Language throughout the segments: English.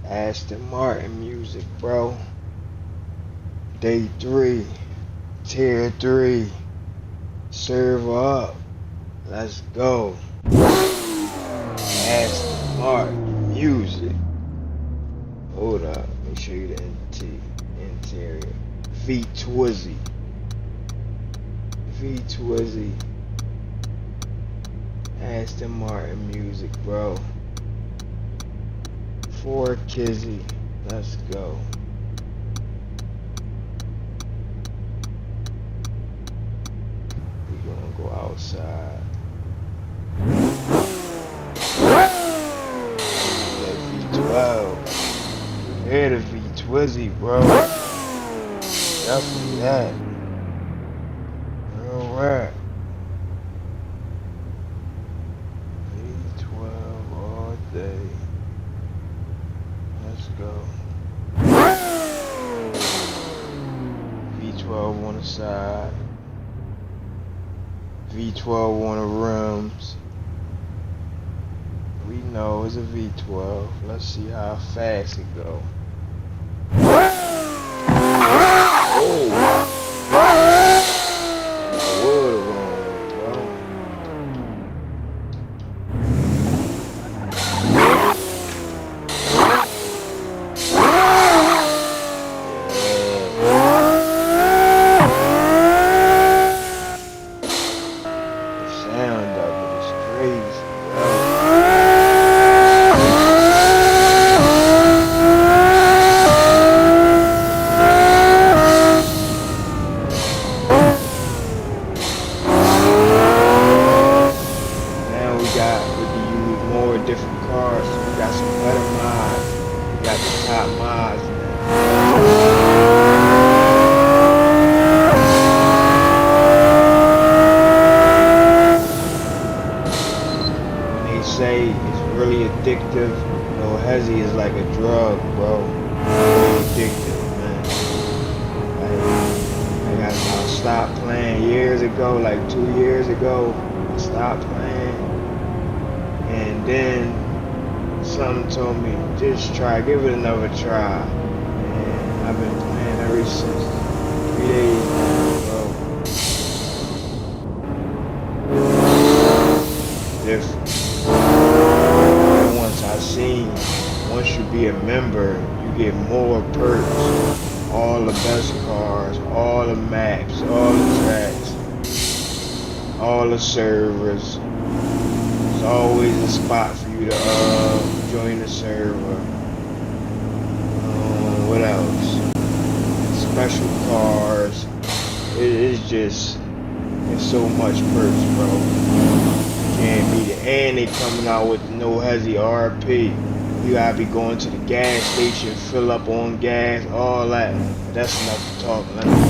Aston Martin music, bro. Day 3, Tier 3. Server up. Let's go. Aston Martin music. Hold up. Let me show you the interior. V12. V12. Aston Martin music, bro. For Kizzy. Let's go. We're gonna go outside. That V12. Hear the V12, bro. Definitely that. Real rap. V12 all day. Let's go. V12 on the side. V12 on the rims. We know it's a V12. Let's see how fast it go. Oh! Different cars, so we got some better mods. We got the top mods now. When they say it's really addictive, you know, Hesi is like a drug, bro. Really addictive, man. Like, I stopped playing years ago, like 2 years ago. I stopped playing. And then something told me, just try, give it another try. And I've been playing ever since. 3 days now, bro. Different. And once you be a member, you get more perks. All the best cars, all the maps, all the tracks, all the servers. There's always a spot for you to join the server. What else? Special cars. It's so much perks, bro. Can't beat it. And they coming out with no Hesi RP. You gotta be going to the gas station, fill up on gas, all that. But that's enough to talk. Let me go.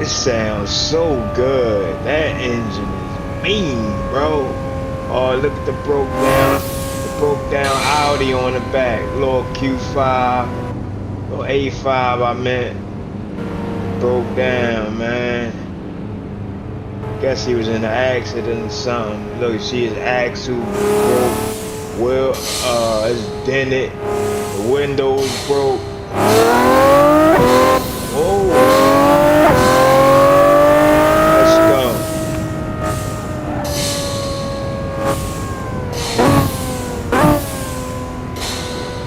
It sounds so good. That engine is mean, bro. Oh, look at the broke down Audi on the back. Little Q5, little A5 I meant. Broke down, man. Guess he was in an accident or something. Look, you see his axle broke. Well, it's dented. The windows broke. Oh.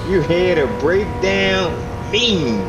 You hear the breakdown? Mean.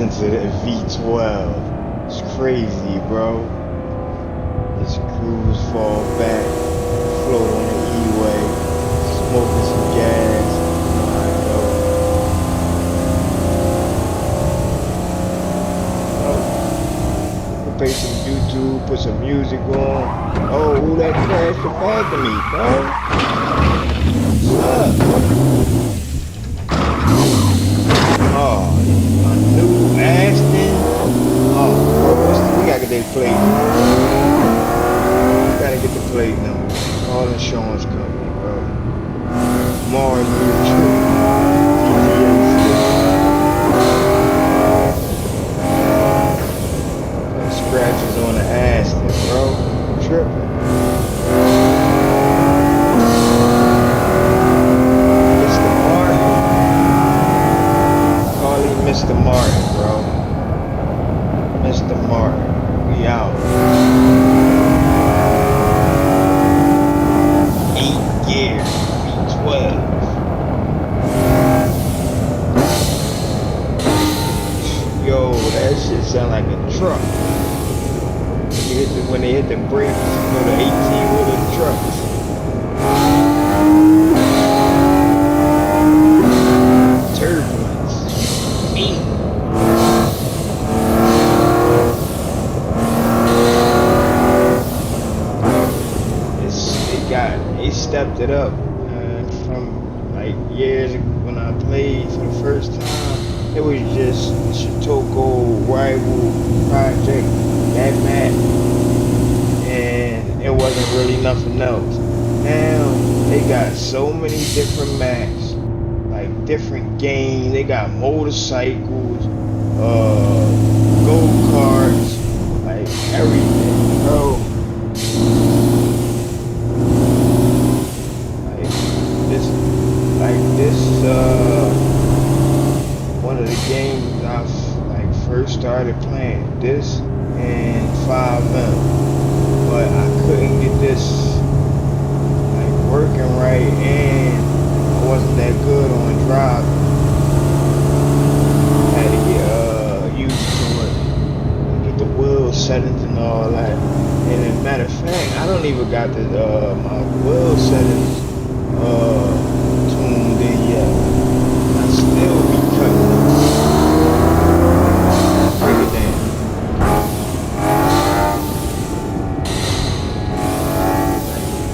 into the V12. It's crazy, bro. Let's cruise, fall back, float on the E-way, smoking some gas. You know how it goes. Play some YouTube, put some music on. Oh, who that crashed the back of me, bro? What's up? Oh, my new Aston. Oh, we gotta get that plate. We gotta get the plate number. Call insurance company, bro. Mars scratches on the Aston, bro. I'm tripping. Mr. Martin. Call him Mr. Martin, bro. Mr. Martin. We out. 8 years. V12. Yo, that shit sound like a truck. When they hit the brakes, you know, the 18-wheeler trucks. Turbulence. They stepped it up from like years when I played for the first time. It was just Shitoko rival project, that map, and it wasn't really nothing else. Now they got so many different maps, like different games. They got motorcycles, go-karts, like everything, bro. One of the games I like first started playing, this and 5M, but I couldn't get this like working right, and I wasn't that good on driving. I had to get used to it, get the wheel settings and all that. And as a matter of fact, I don't even got the my wheel settings tuned in yet. I still be cutting it. Break it down.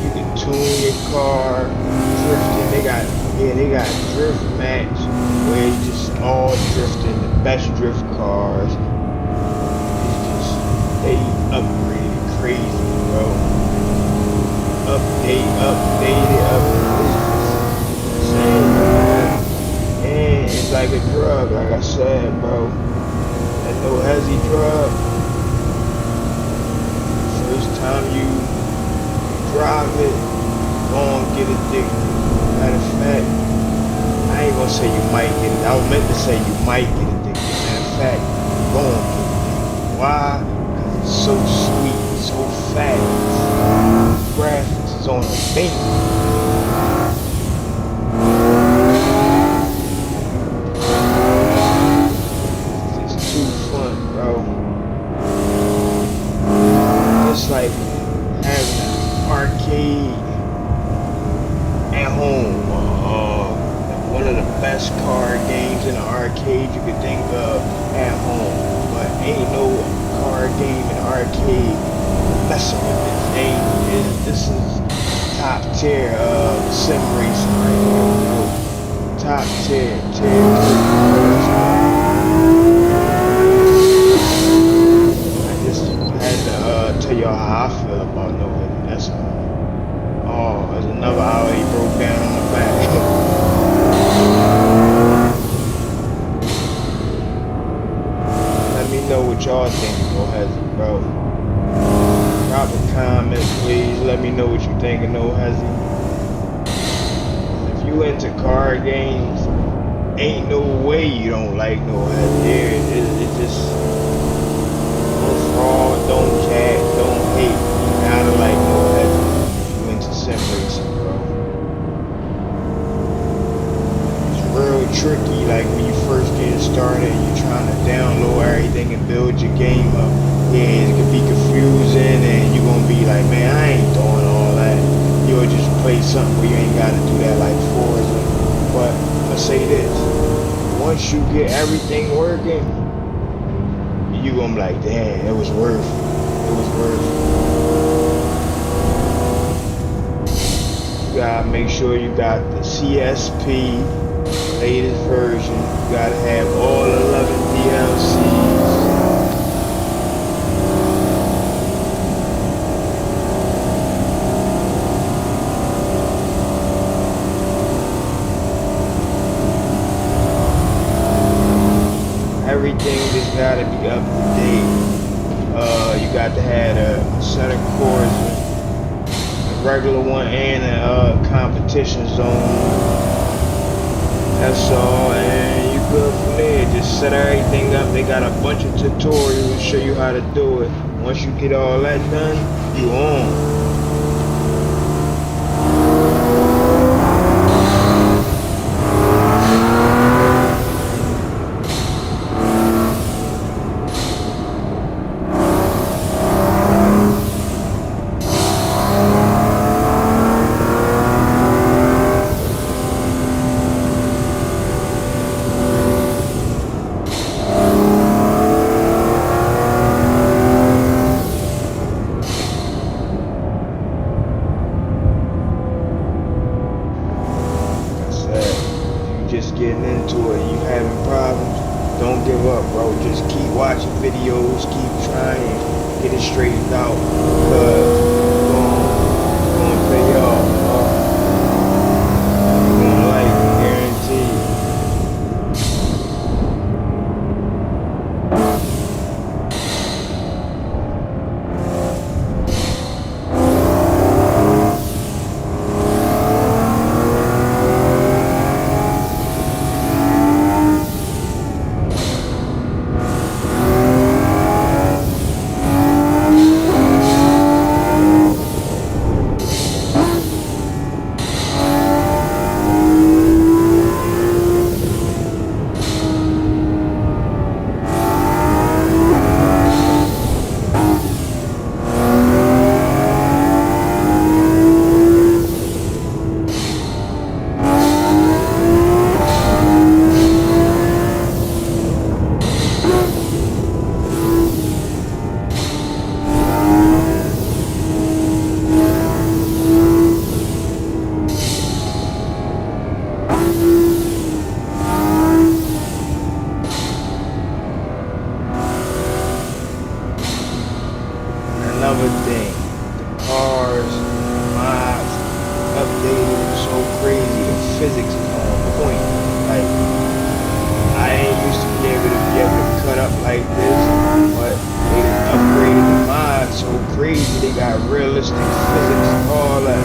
You can tune your car, drifting. They got drift match where it's just all drifting, the best drift cars. It's just, they upgraded crazy, bro. Updated. And it's like a drug, like I said, bro. That no Hesi drug. First time you drive it, go and get addicted. Matter of fact, I ain't gonna say you might get it. I was meant to say you might get addicted. Matter of fact, go and get addicted. Why? Because it's so sweet, so fast. Graphics is on the thing. It's like having an arcade at home. One of the best card games in the arcade you could think of at home. But ain't no card game in the arcade messing with this. This is top tier sim racing right here. Top tier. Tell y'all how I feel about no Hesi. That's all. Oh, there's another hour he broke down on the back. Let me know what y'all think of no Hesi, bro. Drop a comment, please. Let me know what you think of no Hesi. If you into card games, ain't no way you don't like no Hesi. It just. Fraud, don't cat, don't hate. You gotta like no Hesi. You into sim racing, bro. It's real tricky, like when you first get started and you're trying to download everything and build your game up. Yeah, it can be confusing and you're gonna be like, man, I ain't doing all that. You'll just play something where you ain't gotta do that like Forza. But let's say this, once you get everything working, you're gonna be like, damn, it was worth it. It was worth it. You gotta make sure you got the CSP latest version. You gotta have all 11 DLCs. Everything just gotta be up to date. You got to have a set of cores, a regular one and a competition zone. That's all, and you good from there. Just set everything up. They got a bunch of tutorials to show you how to do it. Once you get all that done, you on. Just getting into it, you having problems, don't give up, bro. Just keep watching videos, keep trying, get it straightened out, because it's gonna pay off, bro. You're gonna like it, guaranteed. Another thing, the cars, mods, updated so crazy, the physics is on point. Like, I ain't used to be able to cut up like this, but they done upgraded the mods so crazy, they got realistic physics and all that.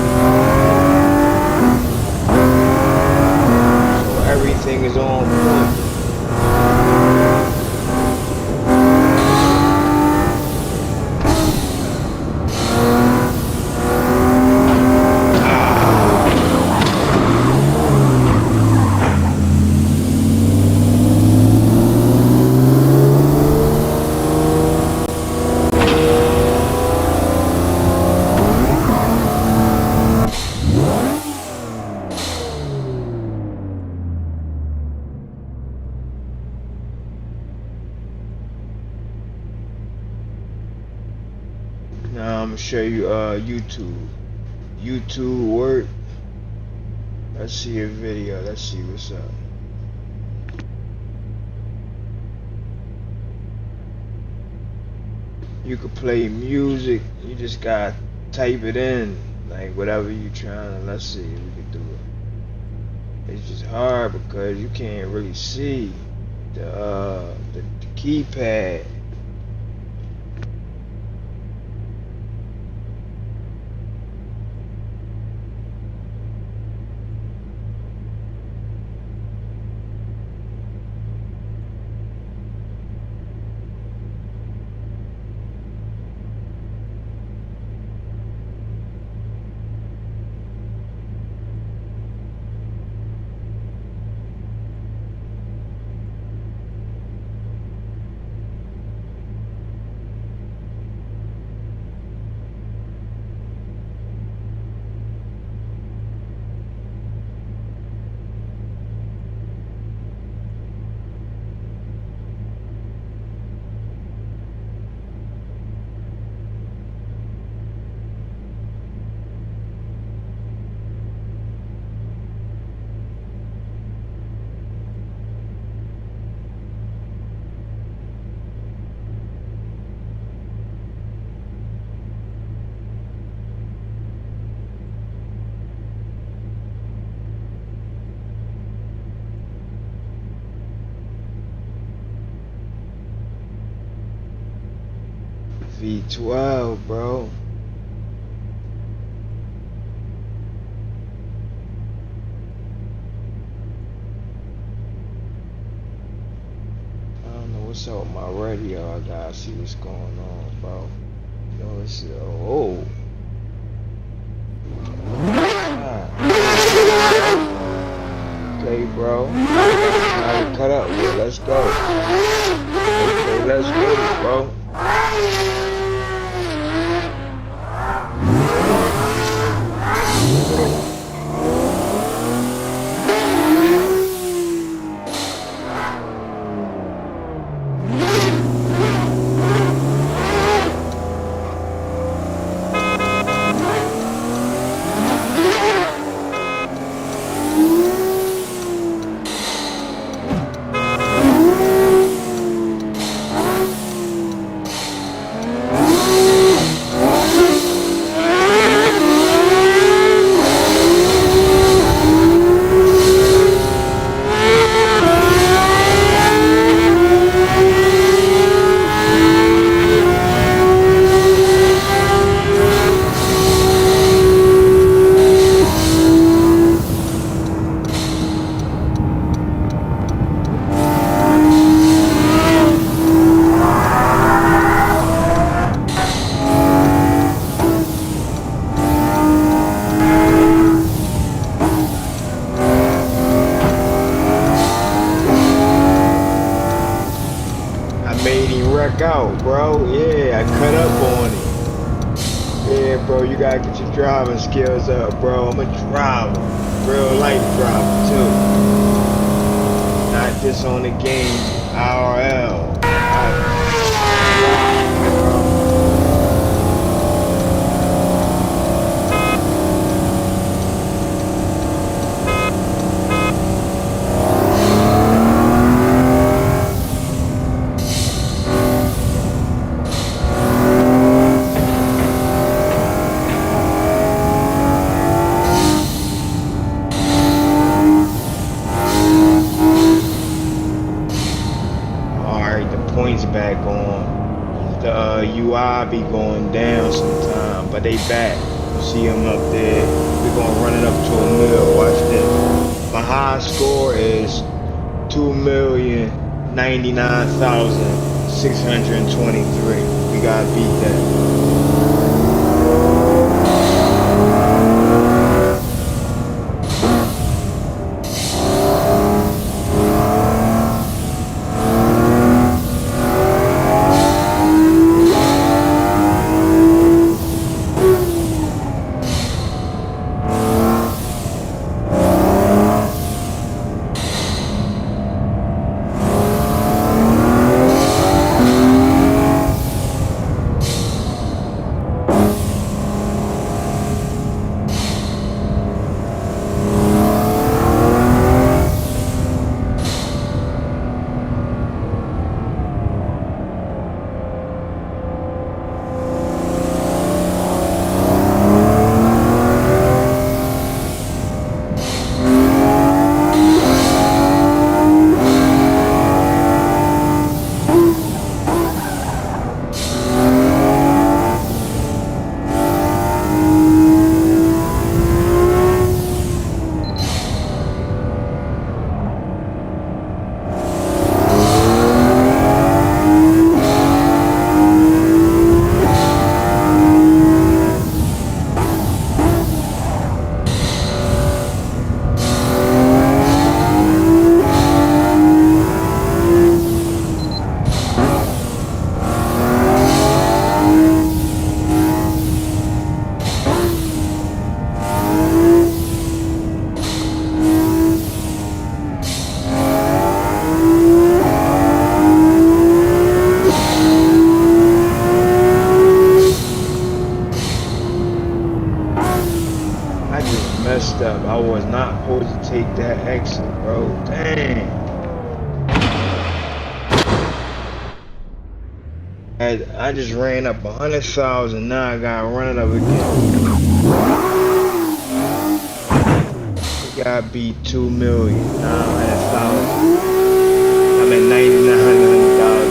So everything is on point. Now I'm gonna show you YouTube work. Let's see a video. Let's see what's up. You could play music. You just gotta type it in, like whatever you trying to. Let's see if we can do it. It's just hard because you can't really see the keypad. V12, bro. I don't know what's up with my radio. I gotta see what's going on, bro. You know, it's oh. Okay, bro. Alright, cut up. Yeah, let's go. Okay, let's go, bro. Out, bro. Yeah, I cut up on it. Yeah, bro, you gotta get your driving skills up, bro. I'm a driver, real life driver too. Not just on the game, IRL. Back on the UI be going down sometime, but they back. You see them up there. We're gonna run it up to a mil. Watch this. My high score is 2,099,623. We gotta beat that. Messed up. I was not supposed to take that exit, bro. Dang. I just ran up 100,000. Now I gotta run it up again. We gotta beat 2,900,000. I'm at $9,900.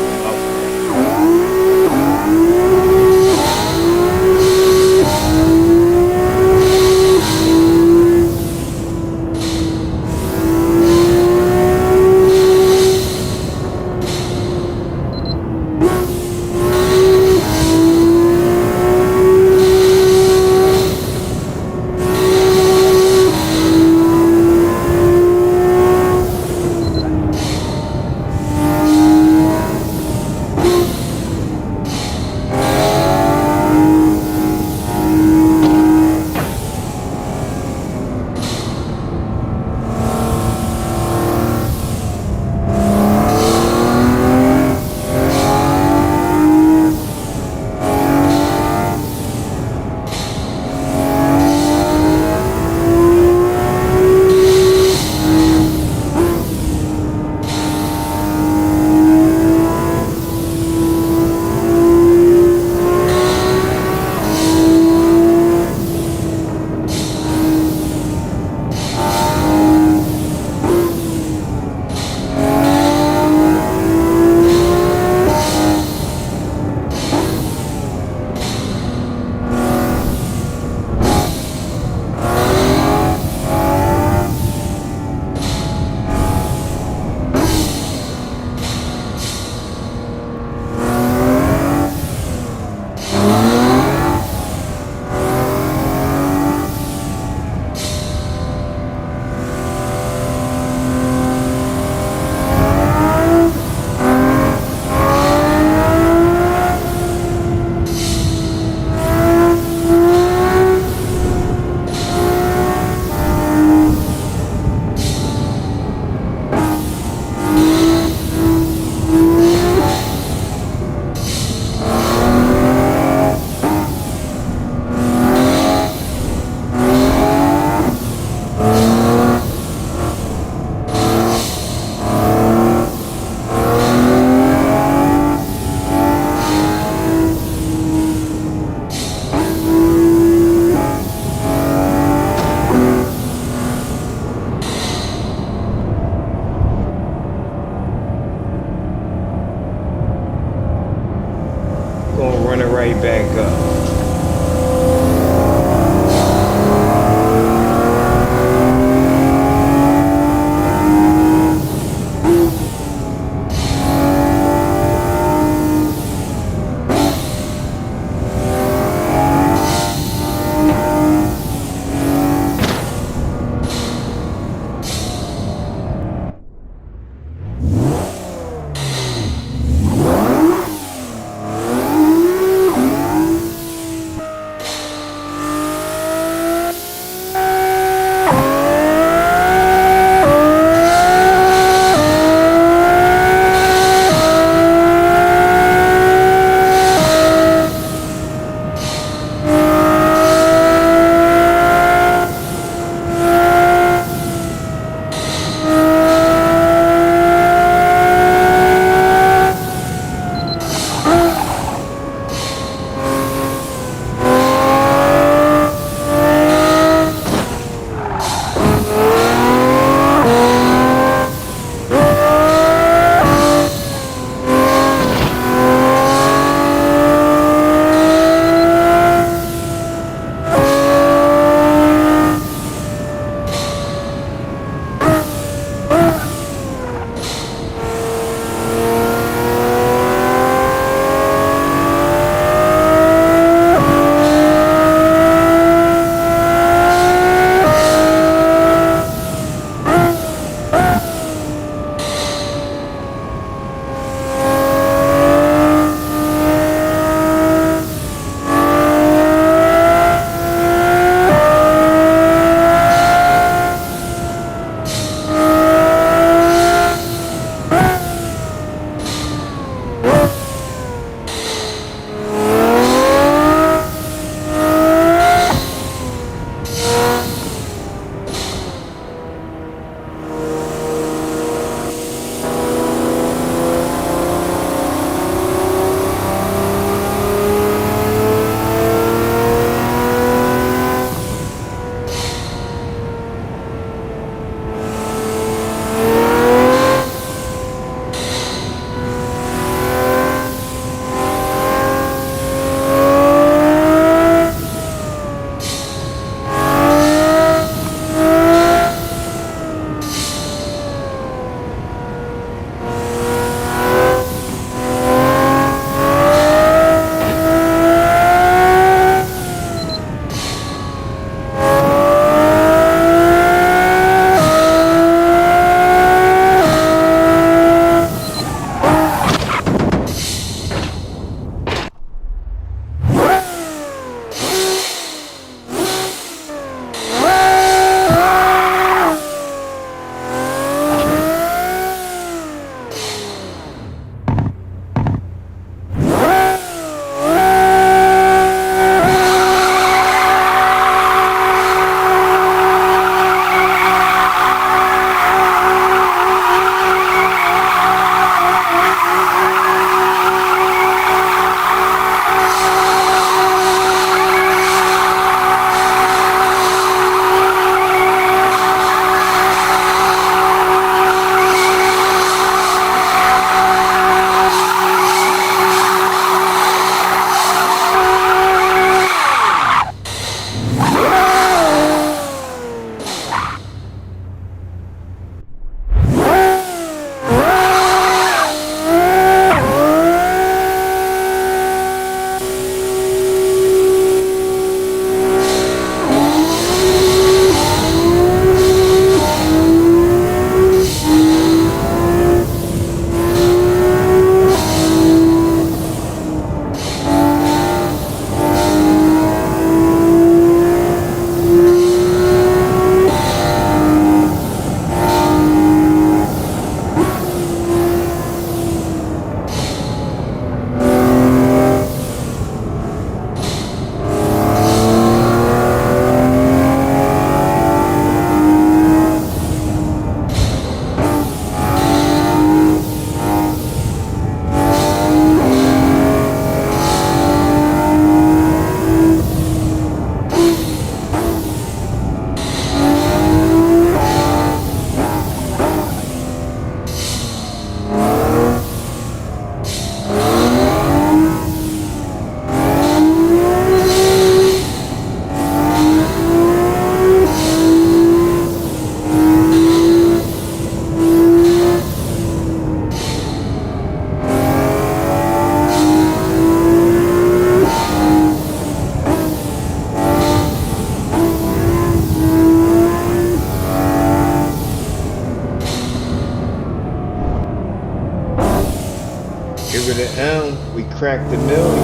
the M. We cracked the million.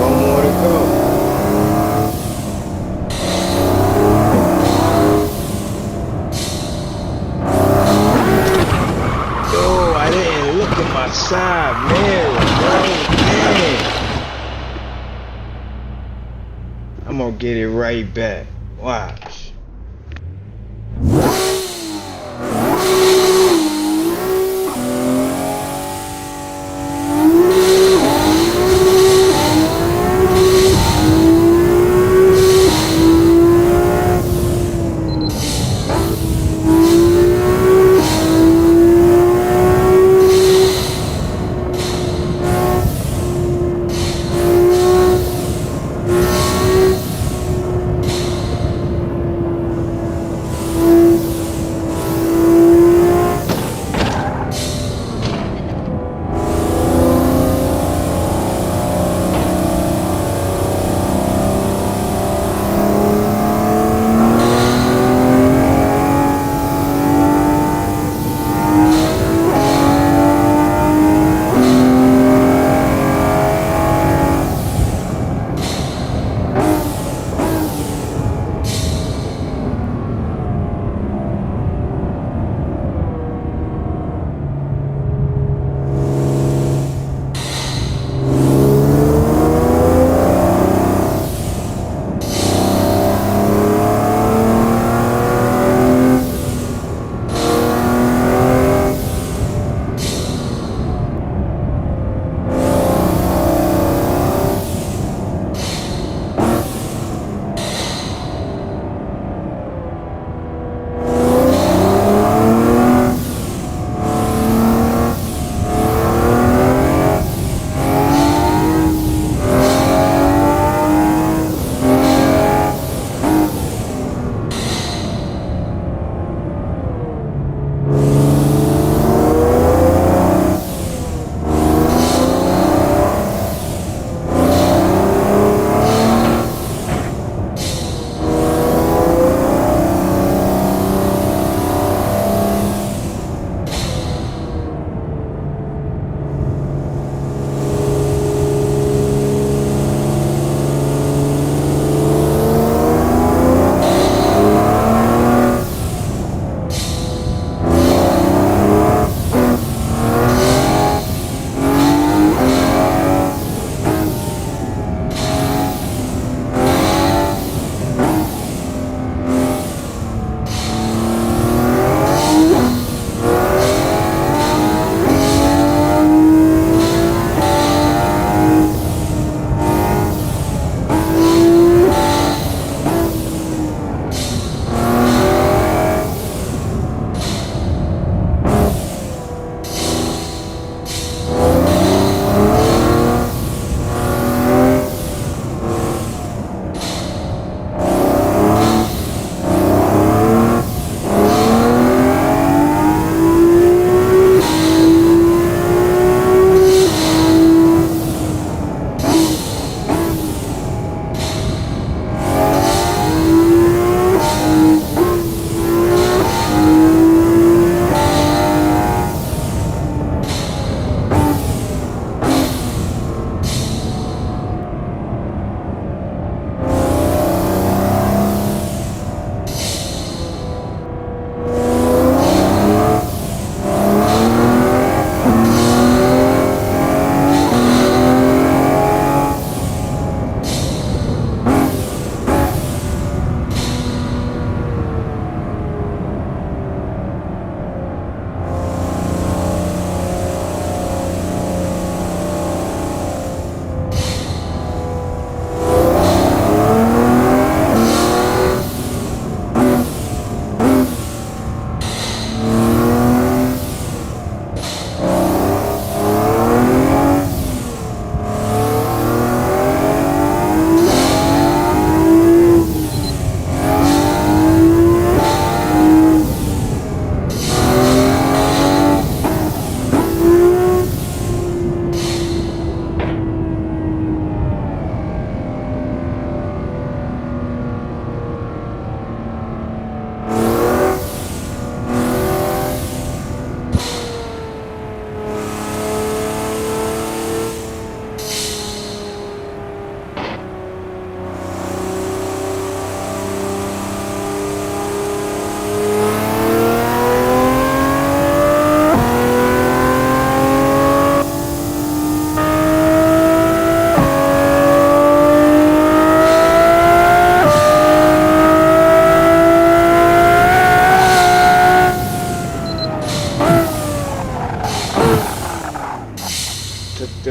One more to go. I didn't look at my side mirror, bro. Man. I'm gonna get it right back. Watch.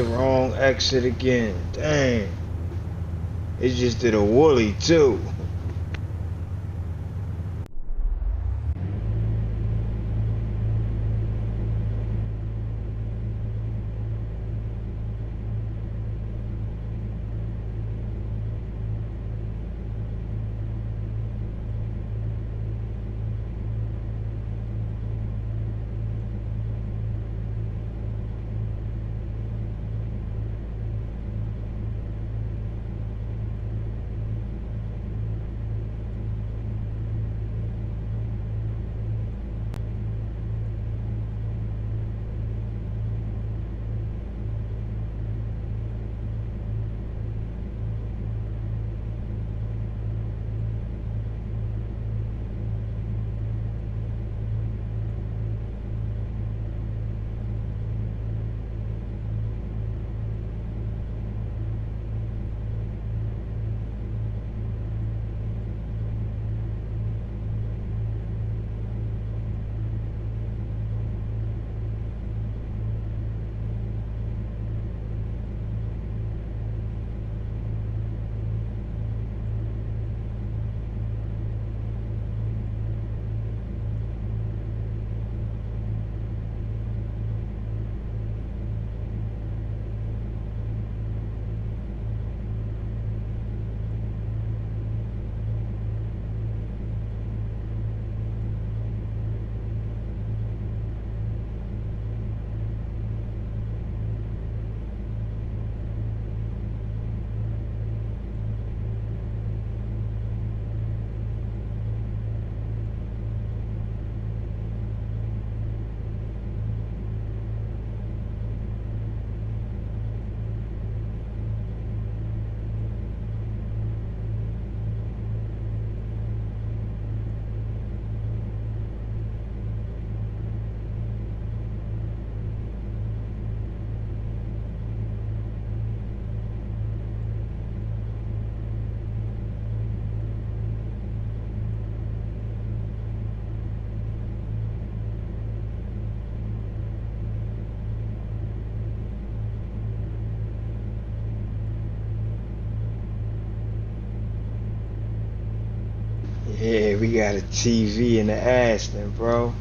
the wrong exit again. Dang. It just did a woolly too. Yeah, we got a TV in the Aston, bro.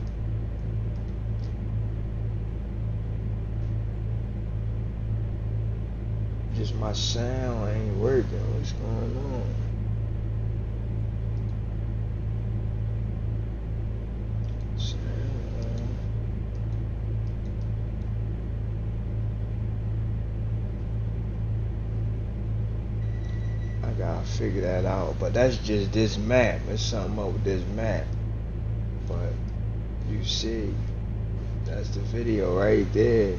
Just my sound ain't working. What's going on? I gotta figure that out. But that's just this map. There's something up with this map. But you see, that's the video right there.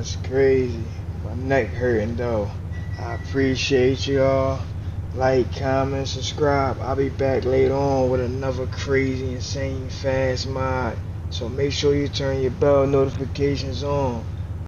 That's crazy. My neck hurting though. I appreciate y'all. Like, comment, subscribe. I'll be back later on with another crazy, insane, fast mod. So make sure you turn your bell notifications on.